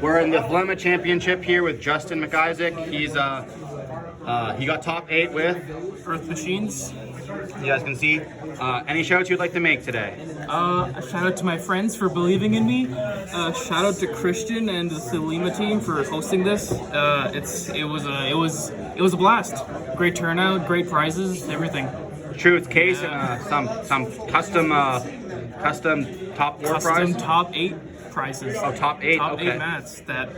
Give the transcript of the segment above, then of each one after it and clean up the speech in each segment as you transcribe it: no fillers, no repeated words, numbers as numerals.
We're in the Thelema Championship here with Justin McIsaac. He got top 8 with Earth Machines. You guys can see. Any shout outs you'd like to make today? A shout out to my friends for believing in me. Shout out to Christian and the Thelema team for hosting this. It was a blast. Great turnout, great prizes, everything. True, it's case and some custom top 4 prizes. Top 8 prizes. Oh, top 8. Top okay. 8 mats that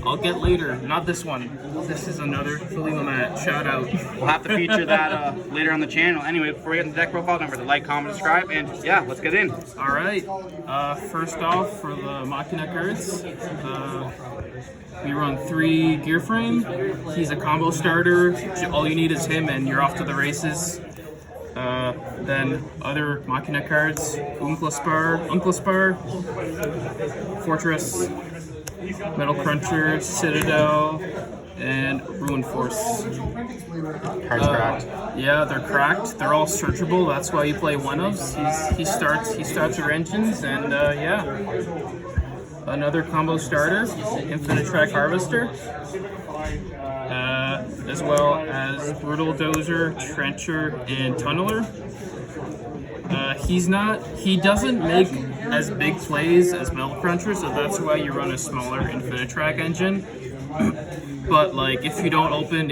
I'll get later. Not this one. This is another Thelema mat. Shout out. We'll have to feature that later on the channel. Anyway, before we get into the deck profile, remember to like, comment, subscribe, and yeah, let's get in. All right. First off, for the Machina cards, we run 3 gear frame. He's a combo starter. All you need is him, and you're off to the races. Then other Machina cards, Unklaspar, Fortress, Metal Cruncher, Citadel, and Ruin Force. Cards cracked. Yeah, they're cracked. They're all searchable. That's why you play one-ofs. He starts your engines, and yeah. Another combo starter, Infinite Track Harvester. As well as Brutal Dozer, Trencher, and Tunneler. He doesn't make as big plays as Metal Cruncher, so that's why you run a smaller Infinite Track engine. But like, if you don't open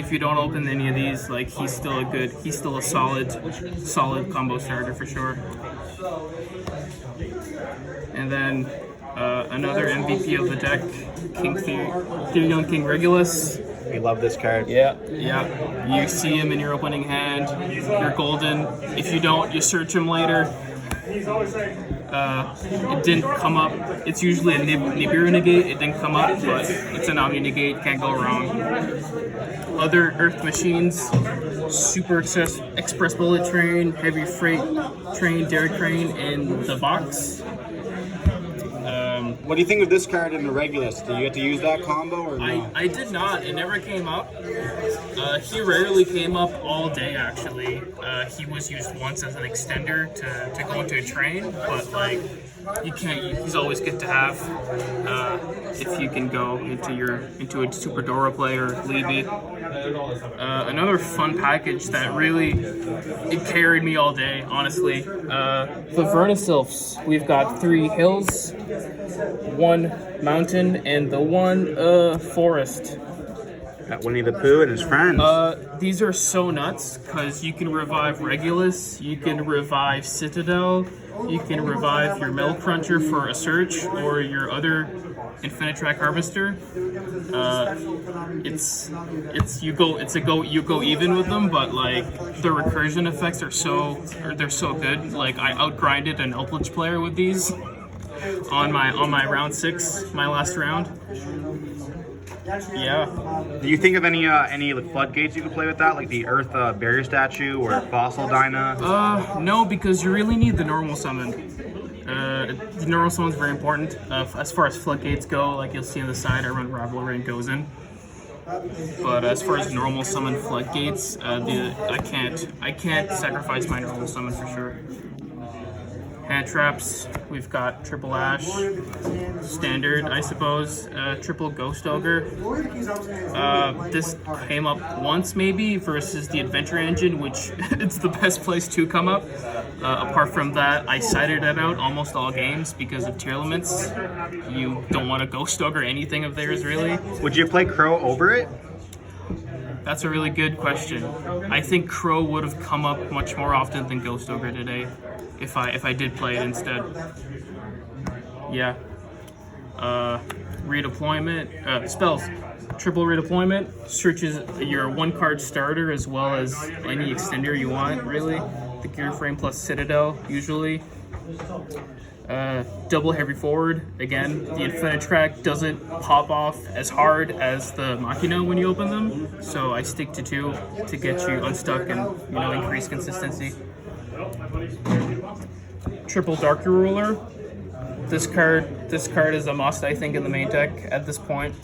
any of these, like he's still a solid combo starter for sure. And then another MVP of the deck, Therion King Regulus. We love this card. Yeah. You see him in your opening hand. You're golden. If you don't, you search him later. It didn't come up. It's usually a Nibiru negate. It didn't come up, but it's an Omni negate. Can't go wrong. Other Earth Machines, Super Express Bullet Train, Heavy Freight Train, Dairy Train in the box. What do you think of this card in the Regulus? Do you get to use that combo or no? I did not. It never came up. He rarely came up all day, actually. He was used once as an extender to go into a train, but like, you can't. He's always good to have if you can go into a Super Dora play or Levy. Another fun package that really it carried me all day, honestly. The Vernusylphs. We've got 3 hills, 1 mountain, and the 1 forest. Got Winnie the Pooh and his friends. These are so nuts because you can revive Regulus, you can revive Citadel, you can revive your Metal Cruncher for a search or your other Infinite Track Harvester. You go even with them, but like the recursion effects they're so good. Like I outgrinded an Elplich player with these on my round 6, my last round. Yeah. Do you think of any floodgates you could play with that, like the Earth Barrier Statue or Fossil Dyna? No, because you really need the normal summon. The normal summon is very important. As far as floodgates go, like you'll see on the side, I run Rivalry and goes in. But as far as normal summon floodgates, I can't sacrifice my normal summon for sure. Hand traps, we've got Triple Ash, standard, I suppose, Triple Ghost Ogre. This came up once maybe versus the Adventure Engine, which it's the best place to come up. Apart from that, I sided it out almost all games because of tier limits. You don't want to Ghost Ogre anything of theirs, really. Would you play Crow over it? That's a really good question. I think Crow would have come up much more often than Ghost Ogre today. If I did play it instead. Yeah. Redeployment, spells. Triple redeployment searches your 1-card starter as well as any extender you want, really. The gear frame plus Citadel, usually. Double heavy forward. Again, the Infinite Track doesn't pop off as hard as the Machina when you open them, so I stick to 2 to get you unstuck and increase consistency. Triple Darker Ruler. This card is a must, I think, in the main deck at this point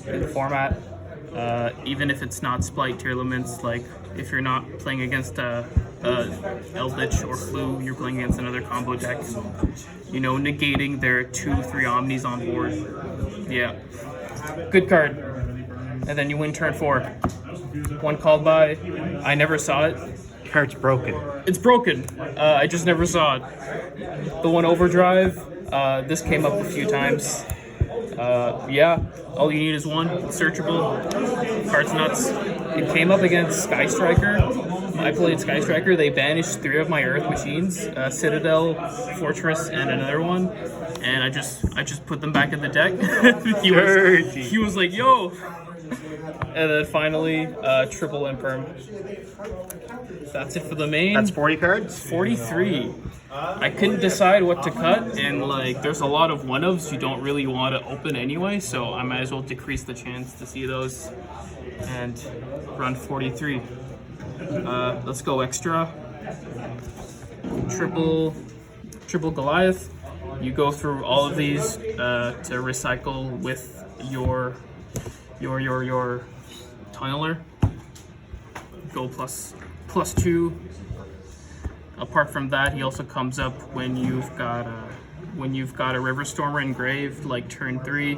in the format. Even if it's not Splight tier limits, like if you're not playing against Eldritch or Flu, you're playing against another combo deck. Negating their 2-3 Omnis on board. Yeah. Good card. And then you win turn 4. One called by. I never saw it. Card's broken. It's broken. I just never saw it. The one overdrive. This came up a few times. Yeah, all you need is one. It's searchable. Card's nuts. It came up against Sky Striker. I played Sky Striker. They banished 3 of my Earth machines, Citadel, Fortress, and another one. And I just put them back in the deck. he was like, yo. And then finally, triple Imperm. That's it for the main. That's 40 cards? 43. I couldn't decide what to cut, and like there's a lot of one-ofs you don't really want to open anyway, so I might as well decrease the chance to see those and run 43. Let's go extra. Triple Goliath. You go through all of these to recycle with your tunneler. Go plus 2. Apart from that, he also comes up when you've got a River Stormer engraved, like turn 3.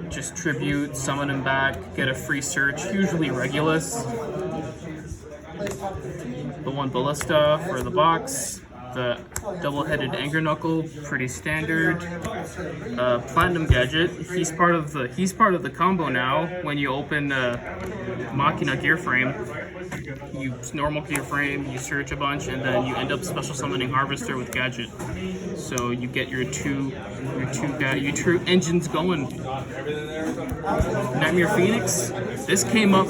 Just tribute, summon him back, get a free search, usually Regulus. The one Ballista for the box. The double-headed Anger Knuckle, pretty standard. Platinum Gadget, he's part of the combo now. When you open Machina Gear Frame, you normal Gear Frame, you search a bunch, and then you end up special summoning Harvester with Gadget. So you get your two engines going. Nightmare Phoenix, this came up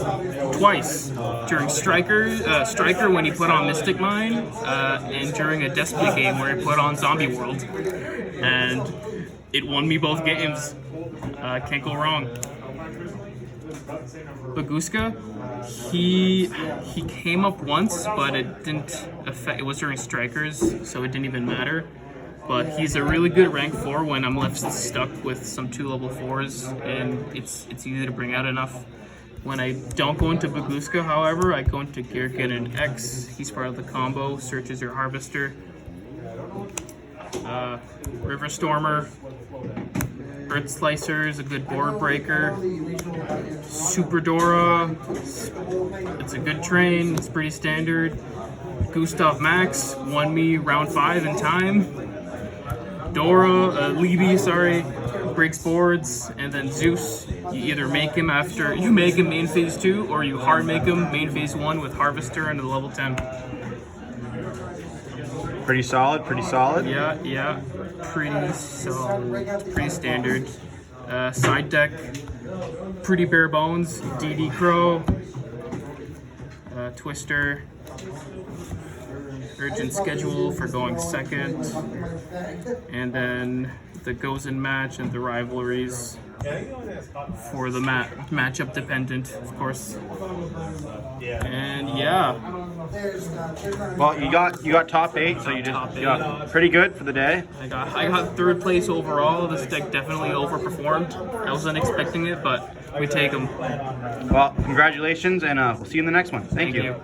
twice during Striker when he put on Mystic Mine, and during a Despia game where he put on Zombie World, and it won me both games. Can't go wrong. Baguska, he came up once, but it didn't affect. It was during Strikers, so it didn't even matter. But he's a really good rank 4 when I'm left stuck with some 2 level 4s, and it's easy to bring out enough. When I don't go into Baguska, however, I go into Gearkin and X. He's part of the combo, searches your Harvester. River Stormer, Earth Slicer is a good board breaker. Super Dora, it's a good train, it's pretty standard. Gustav Max won me round 5 in time. Dora, Libby, breaks boards, and then Zeus, you either make him main phase 2, or you hard make him main phase 1 with Harvester into the level 10. Pretty solid. Yeah, pretty solid, pretty standard. Side deck, pretty bare bones. DD Crow, Twister, Urgent Schedule for going second, and then the goes in match and the rivalries for the matchup dependent, of course. And yeah. Well, you got top 8, so you got pretty good for the day. I got 3rd place overall. This deck definitely overperformed. I wasn't expecting it, but we take them. Well, congratulations, and we'll see you in the next one. Thank you.